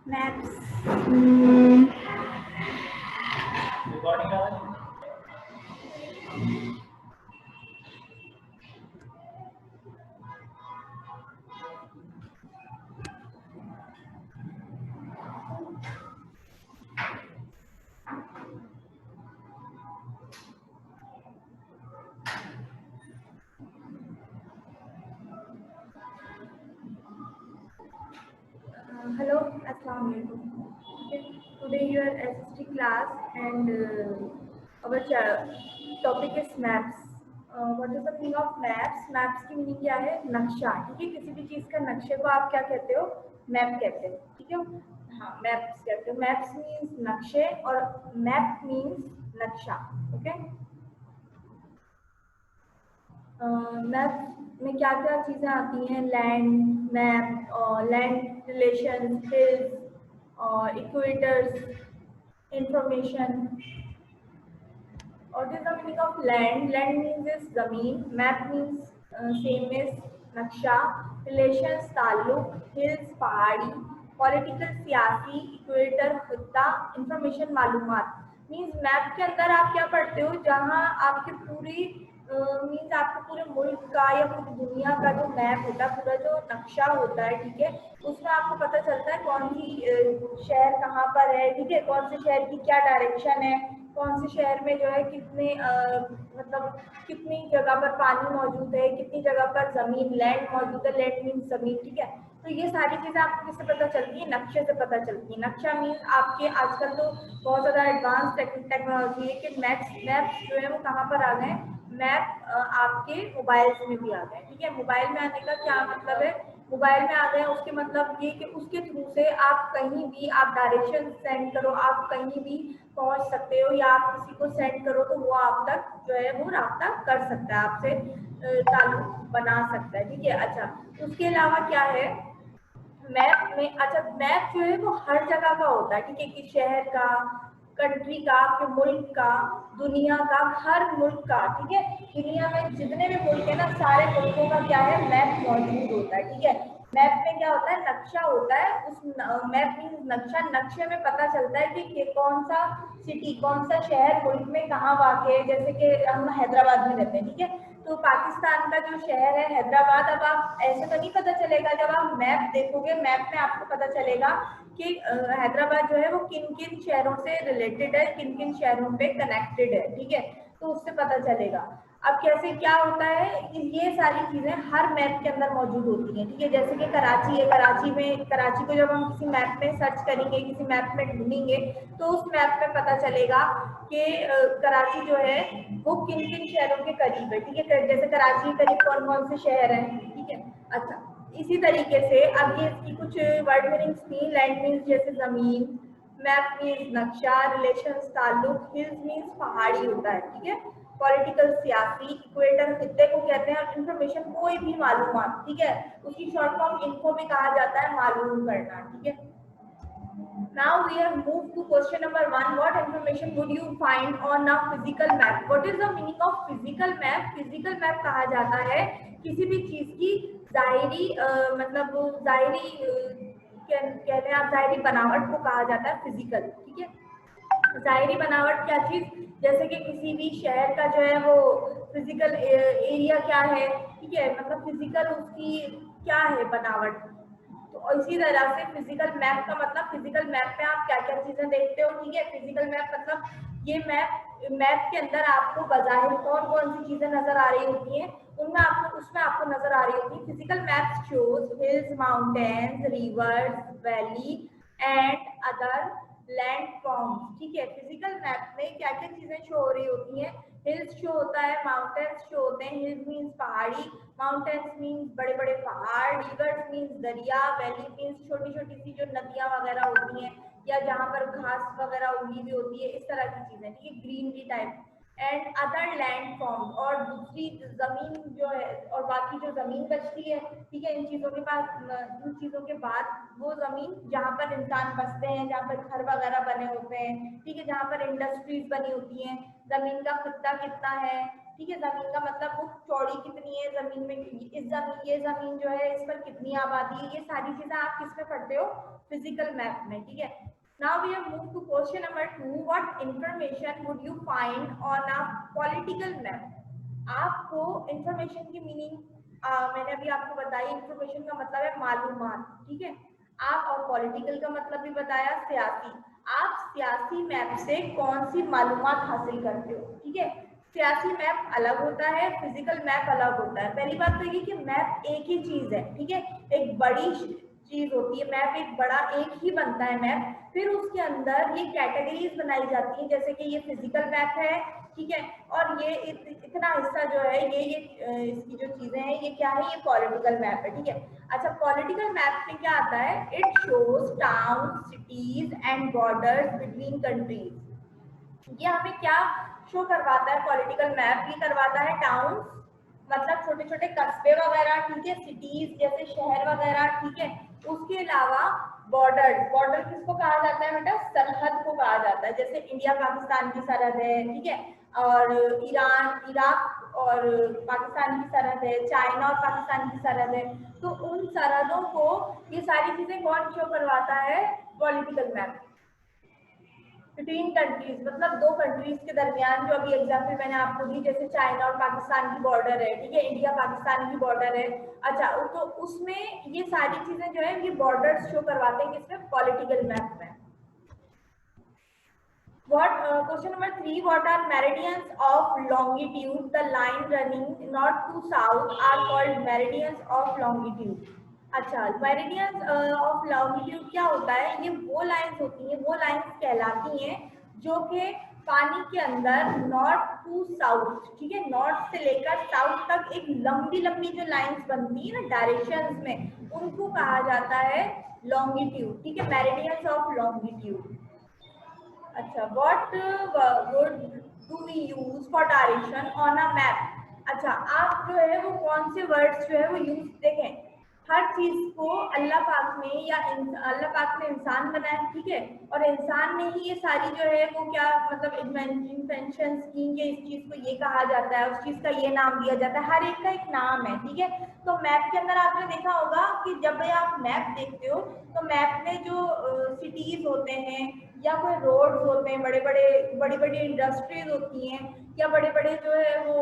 Maps. Hello, Assalamu alaikum. Okay, today you are SST class and our topic is maps. What is the meaning of maps? Maps की meaning क्या है? नक्शा। ठीक है, किसी भी चीज का नक्शे को आप क्या कहते हो? मैप कहते हैं। ठीक है, हाँ मैप्स कहते हो। मैप्स मीन्स नक्शे और मैप मीन्स नक्शा। ओके, मैप में क्या क्या चीज़ें आती हैं? Land map, land relation, hills और इक्वेटर्स, इंफॉर्मेशन। और this the meaning of land. Land means is जमीन, मैप मीन्स सेम इज नक्शा, रिलेशंस ताल्लुक, हिल्स पहाड़ी, पॉलिटिकल सियासी, इक्वेटर खित्ता, इंफॉर्मेशन मालूमात। मीन्स मैप के अंदर आप क्या पढ़ते हो? जहाँ आपके पूरी मीन्स आपके पूरे मुल्क का या पूरी दुनिया का जो मैप होता है, पूरा जो नक्शा होता है, ठीक है, उसमें आपको पता चलता है कौन सी शहर कहाँ पर है, ठीक है, कौन से शहर की क्या डायरेक्शन है, कौन से शहर में जो है कितने मतलब कितनी जगह पर पानी मौजूद है, कितनी जगह पर जमीन लैंड मौजूद है। लैंड मीन्स जमीन। ठीक है, तो ये सारी चीजें आपको किससे पता चलती है? नक्शे से पता चलती है। नक्शा मीन्स आपके आजकल तो बहुत ज्यादा एडवांस टेक्नोलॉजी है कि मैप्स जो है वो कहाँ पर आ गए? मैप आपके मोबाइल्स में भी आ गए। ठीक है, मोबाइल में आने का क्या मतलब है? मोबाइल में आ गए उसके मतलब ये कि उसके थ्रू से आप कहीं भी आप डायरेक्शन सेंड करो, आप कहीं भी पहुंच सकते हो, या आप किसी को सेंड करो तो वो आप तक जो है वो राब्ता कर सकता है, आपसे ताल्लुक बना सकता है। ठीक है, अच्छा उसके अलावा क्या है मैप में? अच्छा मैप जो है वो हर जगह का होता है। ठीक है, कि शहर का, कंट्री का, आपके मुल्क का, दुनिया का, हर मुल्क का। ठीक है, दुनिया में जितने भी मुल्क है ना, सारे मुल्कों का क्या है? मैप मौजूद होता है। ठीक है, मैप में क्या होता है? नक्शा होता है। उस मैप मीन्स नक्शा। नक्शे में पता चलता है कि कौन सा सिटी, कौन सा शहर मुल्क में कहाँ वाक़ है। जैसे कि हम हैदराबाद में रहते हैं, ठीक है, तो पाकिस्तान का जो शहर है हैदराबाद, अब आप ऐसे तो नहीं पता चलेगा, जब आप मैप देखोगे मैप में आपको पता चलेगा कि हैदराबाद जो है वो किन किन शहरों से रिलेटेड है, किन किन शहरों पे कनेक्टेड है। ठीक है, तो उससे पता चलेगा। अब कैसे क्या होता है कि ये सारी चीजें हर मैप के अंदर मौजूद होती हैं। ठीक है, जैसे कि कराची है, कराची को जब हम किसी मैप में सर्च करेंगे, किसी मैप में ढूंढेंगे, तो उस मैप में पता चलेगा कि कराची जो है वो किन किन शहरों के करीब है। ठीक है, जैसे कराची के करीब कौन कौन से शहर हैं। ठीक है, अच्छा इसी तरीके से अब ये इसकी कुछ वर्ड मीनिंग्स थी। लैंड मीन्स जैसे जमीन, मैप मीन्स नक्शा, रिलेशंस ताल्लुक, हिल्स मीन्स पहाड़ी होता है। ठीक है, पॉलिटिकल सियासी, इक्वेटर खित्ते को कहते हैं, और इन्फॉर्मेशन कोई भी मालूमात। ठीक है, उसकी शॉर्ट फॉर्म इन्फो भी कहा जाता है, मालूम करना। ठीक है, now we have moved to question number 1. What information would you find on a physical map? What is the meaning of physical map? Physical map कहा जाता है किसी भी चीज की जाहिरी मतलब जाहिरी कहते हैं आप, जाहिरी बनावट को कहा जाता है फिजिकल। ठीक है, जाहिरी बनावट क्या चीज? जैसे कि किसी भी शहर का जो है वो फिजिकल एरिया क्या है। ठीक है, मतलब फिजिकल उसकी क्या है बनावट। तो इसी तरह से फिजिकल मैप का मतलब, फिजिकल मैप में आप क्या क्या चीजें देखते हो। ठीक है, फिजिकल मैप मतलब ये मैप के अंदर आपको बजाहिर कौन कौन सी चीजें नजर आ रही होती हैं, उनमें आपको उसमें आपको नजर आ रही होती है। Physical map shows hills, mountains, reverse, valley and other land forms. ठीक है, फिजिकल मैप में क्या क्या चीजें शो हो रही होती हैं? हिल्स शो होता है, माउंटेन्स शो होते हैं। हिल्स मीन्स पहाड़ी, माउंटेन्स मीन्स बड़े बड़े पहाड़, रिवर्स मीन्स दरिया, वैली मीन्स छोटी छोटी सी जो नदियां वगैरह होती हैं, या जहाँ पर घास वगैरह उगी हुई होती है, इस तरह की चीजें। ठीक है, greenery type. And other land form, और दूसरी जमीन जो है, और बाकी जो जमीन बचती है। ठीक है, इन चीजों के पास, इन चीजों के बाद वो जमीन जहाँ पर इंसान बसते हैं, जहाँ पर घर वगैरह बने होते हैं। ठीक है, जहाँ पर इंडस्ट्रीज बनी होती हैं। जमीन का खित्ता कितना है। ठीक है, जमीन का मतलब वो चौड़ी कितनी है जमीन में, ये जमीन जो है इस पर कितनी आबादी है। ये सारी चीजें आप किस में पढ़ते हो? फिजिकल मैप में, ठीक है। Now we have move to question number 2, what information would you find on a political map. आपको इंफॉर्मेशन की मीनिंग मैंने अभी आपको बताई, इंफॉर्मेशन का मतलब है मालूमात, ठीक है। आप और पॉलिटिकल का मतलब भी बताया सियासी। आप सियासी मैप से कौन सी मालूमात हासिल करते हो, ठीक है। सियासी मैप अलग होता है, फिजिकल मैप अलग होता है। पहली बात तो ये कि मैप एक ही चीज है, ठीक है, एक बड़ी चीज होती है मैप, एक बड़ा एक ही बनता है मैप। फिर उसके अंदर ये कैटेगरीज बनाई जाती है, जैसे कि ये फिजिकल मैप है, ठीक है, और ये इतना हिस्सा जो है ये इसकी जो चीजें हैं ये क्या है, ये पॉलिटिकल मैप है, ठीक है। अच्छा, पॉलिटिकल मैप में क्या आता है, it shows town, cities and borders between countries. ये हमें क्या शो करवाता है पॉलिटिकल मैप, ये करवाता है टाउन्स, मतलब छोटे छोटे कस्बे वगैरह, ठीक है, सिटीज जैसे शहर वगैरह, ठीक है। उसके अलावा बॉर्डर, बॉर्डर किसको कहा जाता है बेटा, सरहद को कहा जाता है। जैसे इंडिया पाकिस्तान की सरहद है, ठीक है, और ईरान इराक और पाकिस्तान की सरहद है, चाइना और पाकिस्तान की सरहद है। तो उन सरहदों को ये सारी चीजें कौन शो करवाता है, पॉलिटिकल मैप। बिटवीन कंट्रीज मतलब दो कंट्रीज के दरमियान, जो अभी एग्जाम्पल मैंने आपको दी, जैसे चाइना और पाकिस्तान की बॉर्डर है, ठीक है, इंडिया पाकिस्तान की बॉर्डर है। अच्छा, तो उसमें ये सारी चीजें जो है ये बॉर्डर्स शो करवाते हैं किसमें, पॉलिटिकल मैप में। Question number 3, what are meridians of longitude? The line running north to south are called meridians of longitude. अच्छा, मेरिडियंस ऑफ लॉन्गिट्यूड क्या होता है, ये वो लाइंस होती हैं, वो लाइंस कहलाती हैं जो कि पानी के अंदर नॉर्थ टू साउथ, ठीक है, नॉर्थ से लेकर साउथ तक एक लंबी लंबी जो लाइंस बनती है ना डायरेक्शंस में, उनको कहा जाता है लॉन्गिट्यूड, ठीक है, मेरिडियंस ऑफ लॉन्गिट्यूड। अच्छा, what word do we use for direction on a map? अच्छा, आप जो है वो कौन से वर्ड्स जो है वो यूज, देखें, हर चीज को अल्लाह पाक ने या अल्लाह पाक ने इंसान बनाया, ठीक है, और इंसान ने ही ये सारी जो है वो क्या मतलब इन्वेंशन की, ये इस चीज को ये कहा जाता है, उस चीज का ये नाम दिया जाता है, हर एक का एक नाम है, ठीक है। तो मैप के अंदर आपने देखा होगा कि जब भी आप मैप देखते हो तो मैप में जो सिटीज होते हैं या कोई रोड्स होते हैं, बड़ी बड़ी इंडस्ट्रीज होती हैं, या बड़े बड़े जो है वो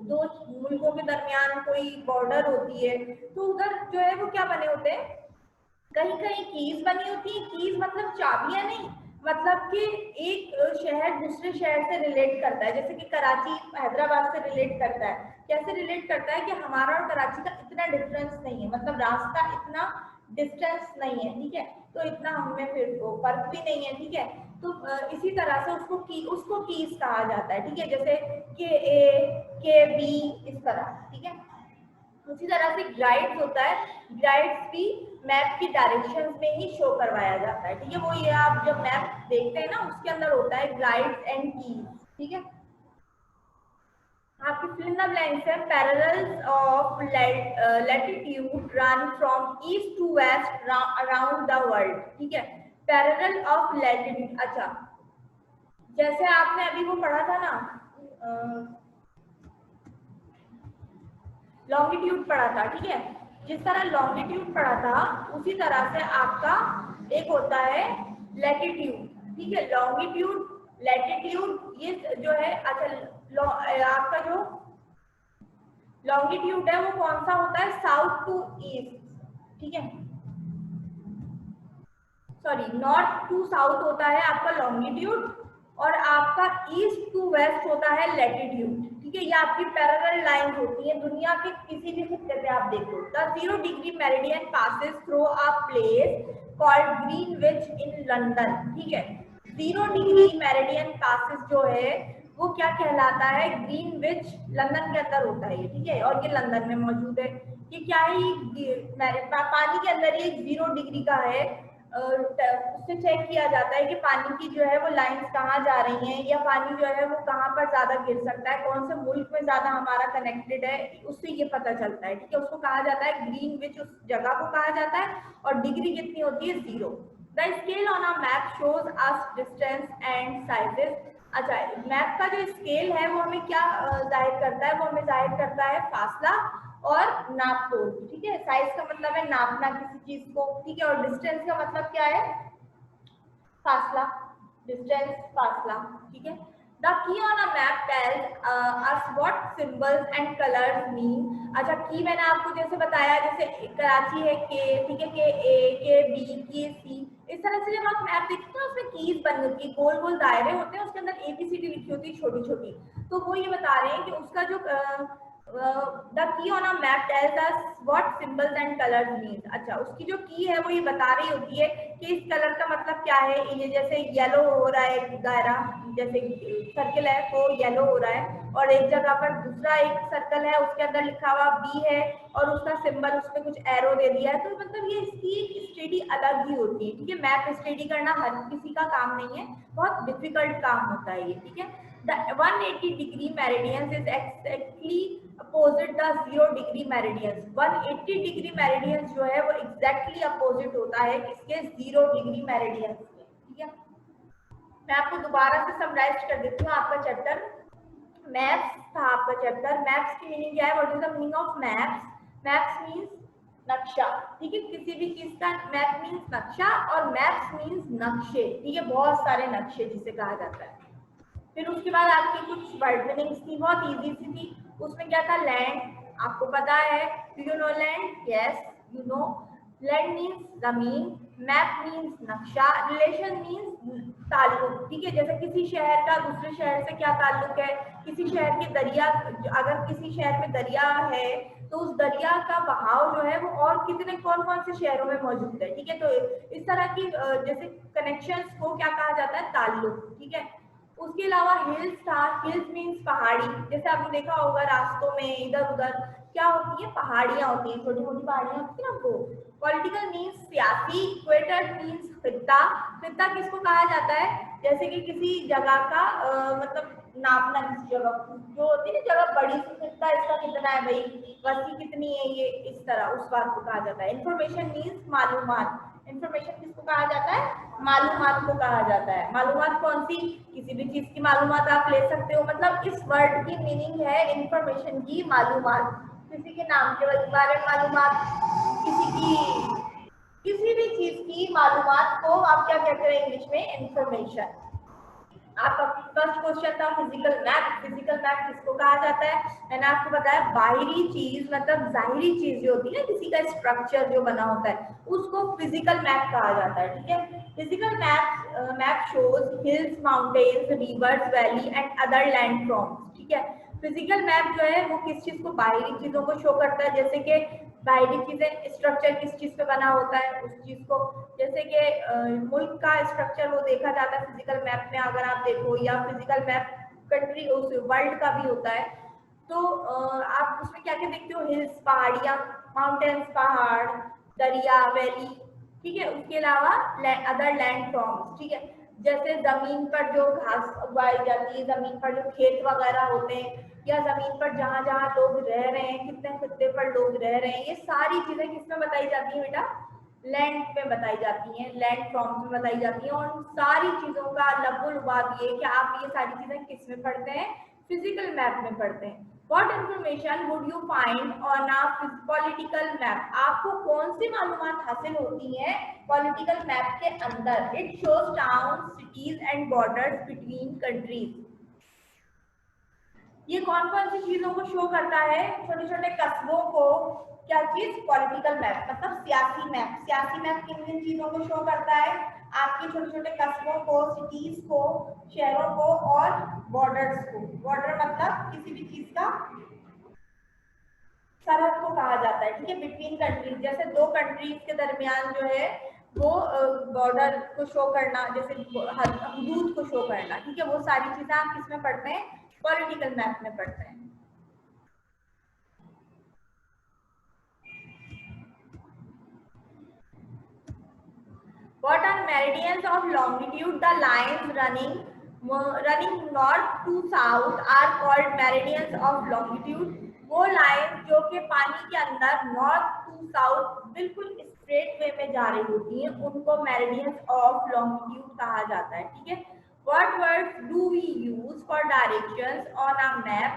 दो मुल्कों के दरमियान कोई बॉर्डर होती है, तो उधर जो है वो क्या बने होते हैं, कहीं कहीं कीज बनी होती है। कीज मतलब चाबियां नहीं, मतलब कि एक शहर दूसरे शहर से रिलेट करता है, जैसे कि कराची हैदराबाद से रिलेट करता है। कैसे रिलेट करता है कि हमारा और कराची का इतना डिफरेंस नहीं है, मतलब रास्ता इतना डिस्टेंस नहीं है, ठीक है, तो इतना हमें फिर फर्क भी नहीं है, ठीक है। तो इसी तरह से उसको कीज कहा जाता है, ठीक है, जैसे के बी इस तरह, ठीक है। उसी तरह से गाइड्स होता है, गाइड्स भी मैप की डायरेक्शंस में ही शो करवाया जाता है, ठीक है। वो ये आप जब मैप देखते हैं ना उसके अंदर होता है गाइड्स एंड कीज, ठीक है। आपकी फिल इन द ब्लैंक्स है, parallels of latitude run from east to west around the world, ठीक है, पैरेलल ऑफ लैटिट्यूड। अच्छा, जैसे आपने अभी वो पढ़ा था ना, लॉन्गिट्यूड पढ़ा था, ठीक है, जिस तरह लॉन्गिट्यूड पढ़ा था उसी तरह से आपका एक होता है लैटिट्यूड, ठीक है। लॉन्गिट्यूड लैटिट्यूड ये जो है, अच्छा आपका जो लॉन्गिट्यूड है वो कौन सा होता है, साउथ टू ईस्ट, ठीक है, सॉरी नॉर्थ टू साउथ होता है आपका लॉन्गिट्यूड, और आपका ईस्ट टू वेस्ट होता है लैटिट्यूड, ठीक है। ये आपकी पैरेलल लाइन होती है दुनिया के किसी भी खित्ते पे आप देखो। The 0 degree meridian passes through a place called Greenwich in London, ठीक है। 0 डिग्री मेरिडियन पासेस जो है वो क्या कहलाता है, ग्रीनविच लंदन के अंदर होता है, ठीक है, और ये लंदन में मौजूद है। ये क्या है, ये पानी के अंदर ये 0 डिग्री का है, उससे चेक किया जाता है कि पानी की जो है वो लाइंस कहाँ जा रही हैं, या पानी जो है वो कहाँ पर ज्यादा गिर सकता है, कौन से मुल्क में ज्यादा हमारा कनेक्टेड है, उससे ये पता चलता है, ठीक है। उसको कहा जाता है ग्रीनविच, उस जगह को कहा जाता है, और डिग्री कितनी होती है, 0। The scale on a map shows us distance and sizes. अच्छा, मैप का जो स्केल है वो हमें क्या जाहिर करता है, वो हमें जाहिर करता है फासला और नाप तोल, ठीक है। साइज का मतलब है नापना किसी चीज को, ठीक है। और डिस्टेंस का मतलब क्या है, फासला, डिस्टेंस, फासला, ठीक है। The key on a map tells us what symbols and colours mean. अच्छा, की मैंने आपको जैसे बताया, जैसे कराची है के, ठीक है, के ए, के बी, के सी, इस तरह से जब आप मैप देखते हैं उसमें कीज बनी होती है, गोल गोल दायरे होते हैं, उसके अंदर ABCD लिखी होती है छोटी छोटी। तो वो ये बता रहे हैं कि उसका जो the key on a map tells us what symbols and colours mean. अच्छा, उसकी जो की है वो ये बता रही होती है कि इस कलर का मतलब क्या है। ये जैसे येलो हो रहा है दायरा, जैसे सर्कल है तो येलो हो रहा है, और एक जगह पर दूसरा एक सर्कल है उसके अंदर लिखा हुआ बी है और उसका सिंबल उसमें कुछ एरो दे दिया है, तो मतलब ये इसकी एक स्टडी अलग ही होती है, ठीक है। मैप स्टडी करना हर किसी का काम नहीं है, बहुत डिफिकल्ट काम होता है ये, ठीक है। The 180 degree meridian is exactly opposite the 0 degree meridian। 180 degree meridian जो है वो exactly opposite होता है किसके, 0 डिग्री मेरिडियन के, ठीक है। मैं आपको दोबारा से समराइज कर देती हूँ। आपका चैप्टर मैप्स था, आपका चैप्टर मैप्स की मीनिंग क्या है, what is the meaning of maps. Maps means नक्शा, ठीक है। किसी भी चीज का मैप मीन्स नक्शा और मैप्स मीन्स नक्शे, ठीक है, बहुत सारे नक्शे जिसे कहा जाता है। फिर उसके बाद आपकी कुछ वर्ड मीनिंग्स थी, बहुत इजी सी थी। उसमें क्या था, लैंड, आपको पता है, do you know land, yes you know. Land means जमीन, मैप मीन्स नक्शा, रिलेशन मीन्स ताल्लुक, ठीक है। जैसे किसी शहर का दूसरे शहर से क्या ताल्लुक है, किसी शहर के दरिया, अगर किसी शहर में दरिया है तो उस दरिया का बहाव जो है वो और कितने कौन कौन से शहरों में मौजूद है, ठीक है। तो इस तरह की जैसे कनेक्शंस को क्या कहा जाता है, ताल्लुक, ठीक है। उसके अलावा हिल्स था, हिल्स मीन्स पहाड़ी, जैसे आपने देखा होगा रास्तों में इधर उधर क्या होती है, पहाड़ियां होती हैं, छोटी मोटी पहाड़ियां होती है ना वो। पॉलिटिकल मीन्स सियासी, इक्वेटर मीन्स खित्ता। खित्ता किसको कहा जाता है, जैसे कि किसी जगह का मतलब नापना, किसी जगह जो होती है ना जगह बड़ी सी, खित्ता इसका कितना है भाई, वसी कितनी है ये, इस तरह उस बात को कहा जाता है। इंफॉर्मेशन मीन्स मालूमात, इंफॉर्मेशन किसको कहा जाता है, मालूमात को कहा जाता है। मालूमात कौन सी, किसी भी चीज की मालूमात आप ले सकते हो, मतलब इस वर्ड की मीनिंग है इंफॉर्मेशन की मालूमात, किसी के नाम के बारे में मालूमात, किसी की किसी भी चीज की मालूमात को आप क्या कहते हैं इंग्लिश में, इंफॉर्मेशन। आपका फर्स्ट क्वेश्चन था फिजिकल मैप। फिजिकल मैप किसको कहा जाता है, मैंने आपको बताया बाहरी चीज मतलब जाहिरी चीज जो होती है ना, किसी का स्ट्रक्चर जो बना होता है उसको फिजिकल मैप कहा जाता है, ठीक है। Physical map shows hills, mountains, reverse, valley and other land forms, ठीक है। फिजिकल मैप जो है वो किस चीज को, बाहरी चीजों को शो करता है, जैसे कि बाहरी चीजें, स्ट्रक्चर किस चीज पे बना होता है उस चीज को, जैसे कि मुल्क का स्ट्रक्चर वो देखा जाता है फिजिकल मैप में, अगर आप देखो, या फिजिकल मैप कंट्री उस वर्ल्ड का भी होता है। तो आप उसमें क्या क्या देखते हो, हिल्स पहाड़ियाँ, माउंटेन्स पहाड़, दरिया वैली, ठीक है। उसके अलावा अदर लैंड फॉर्म्स, ठीक है, जैसे जमीन पर जो घास उगाई जाती है, जमीन पर जो खेत वगैरह होते हैं, या जमीन पर जहाँ जहाँ लोग रह रहे हैं, कितने खित्ते पर लोग रह रहे हैं, ये सारी चीजें किसमें बताई जाती है बेटा, लैंड में बताई जाती हैं, लैंड फॉर्म्स में बताई जाती हैं। और उन सारी चीजों का लबुलबाब ये कि आप ये सारी चीजें किस में पढ़ते हैं, फिजिकल मैप में पढ़ते हैं। What information would you find on a political map, आपको कौन सी मालूमात हासिल होती है पॉलिटिकल मैप के अंदर। It shows town, cities and borders between countries. ये कौन कौन सी चीजों को शो करता है, छोटे छोटे कस्बों को, क्या चीज, पॉलिटिकल मैप मतलब सियासी मैप। सियासी मैप किन किन चीजों को शो करता है, आपके छोटे छोटे कस्बों को, सिटीज को, शहरों को, और बॉर्डर्स को। बॉर्डर मतलब किसी भी चीज का सरहद को कहा जाता है, ठीक है। बिटवीन कंट्रीज, जैसे दो कंट्रीज के दरमियान जो है वो बॉर्डर को शो करना, जैसे हदूद को शो करना, ठीक है। वो सारी चीजें आप किसमें पढ़ते हैं, पॉलिटिकल मैप में पढ़ते हैं। What are meridians of longitude? The lines running north to south are called meridians of longitude. वो लाइन जो कि पानी के अंदर नॉर्थ टू साउथ बिल्कुल स्ट्रेट वे में जा रही होती हैं उनको मेरिडियंस ऑफ लॉन्गिट्यूड कहा जाता है, ठीक है। What words do we use for directions on a map?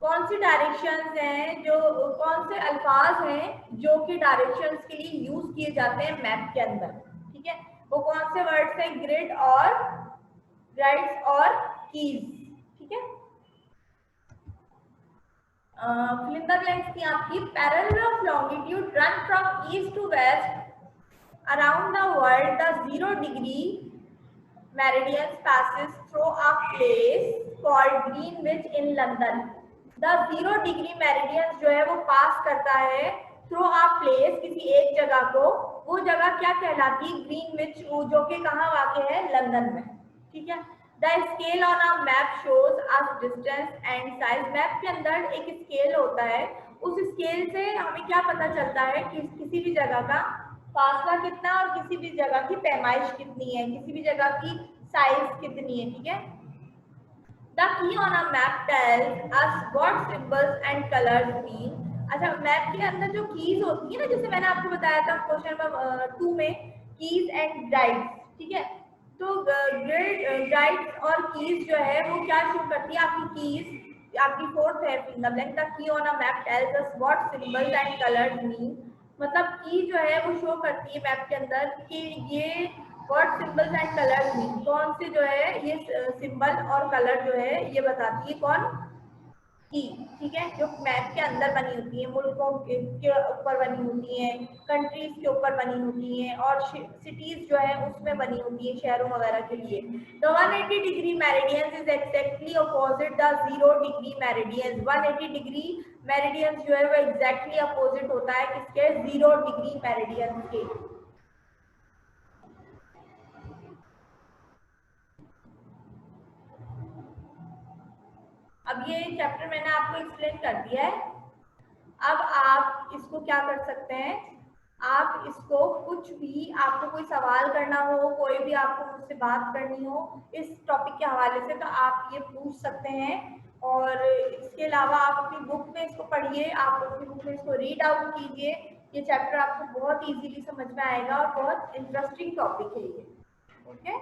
कौन सी डायरेक्शंस हैं, जो कौन से अल्फाज हैं जो कि डायरेक्शंस के लिए यूज किए जाते हैं मैप के अंदर, ठीक है। वो कौन से वर्ड्स हैं, ग्रिड और राइट्स और कीज, ठीक है। fill in the blanks थी आपकी, parallel of longitude run from east to west around the world. The 0 degree meridian passes through a place called Greenwich in London. The 0 degree meridian जो है वो पास करता है थ्रू अ प्लेस, किसी एक जगह को। वो जगह क्या कहलाती है, ग्रीनविच, जो कि कहाँ वाक़ है, लंदन में, ठीक है। The scale on a map shows us distance and size. Map के अंदर एक स्केल होता है, उस स्केल से हमें क्या पता चलता है कि किसी भी जगह का फासला कितना और किसी भी जगह की पैमाइश कितनी है, किसी भी जगह की साइज कितनी है, ठीक है। The key on a map tells us what symbols and colours mean. अच्छा, मैप के अंदर जो कीज होती है ना, जैसे मैंने आपको बताया था क्वेश्चन नंबर 2 में, कीज एंड गाइड्स, ठीक है। तो गाइड्स और कीज जो है वो क्या शो करती है, आपकी कीज, आपकी फोर्थ है fill in the blank. The key on a map tells us what symbols and colours mean. मतलब की जो है वो शो करती है मैप के अंदर कि ये what symbols and colours mean, कौन से जो है ये सिंबल और कलर जो है ये बताती है कौन, की, ठीक है। जो मैप के अंदर बनी होती है, मुल्कों के ऊपर बनी होती हैं, कंट्रीज के ऊपर बनी होती हैं, और सिटीज जो है उसमें बनी होती है, शहरों वगैरह के लिए। The 180 degree meridians is exactly opposite the 0 degree meridians. 180 degree meridians जो है वो एग्जैक्टली अपोजिट होता है किसके, 0 डिग्री मेरिडियंस के। अब ये चैप्टर मैंने आपको एक्सप्लेन कर दिया है। अब आप इसको क्या कर सकते हैं, आप इसको कुछ भी, आपको कोई सवाल करना हो, कोई भी आपको मुझसे बात करनी हो इस टॉपिक के हवाले से, तो आप ये पूछ सकते हैं। और इसके अलावा आप अपनी बुक में इसको पढ़िए, आप अपनी बुक में इसको रीड आउट कीजिए। ये चैप्टर आपको बहुत इजीली समझ में आएगा और बहुत इंटरेस्टिंग टॉपिक है ये, ओके।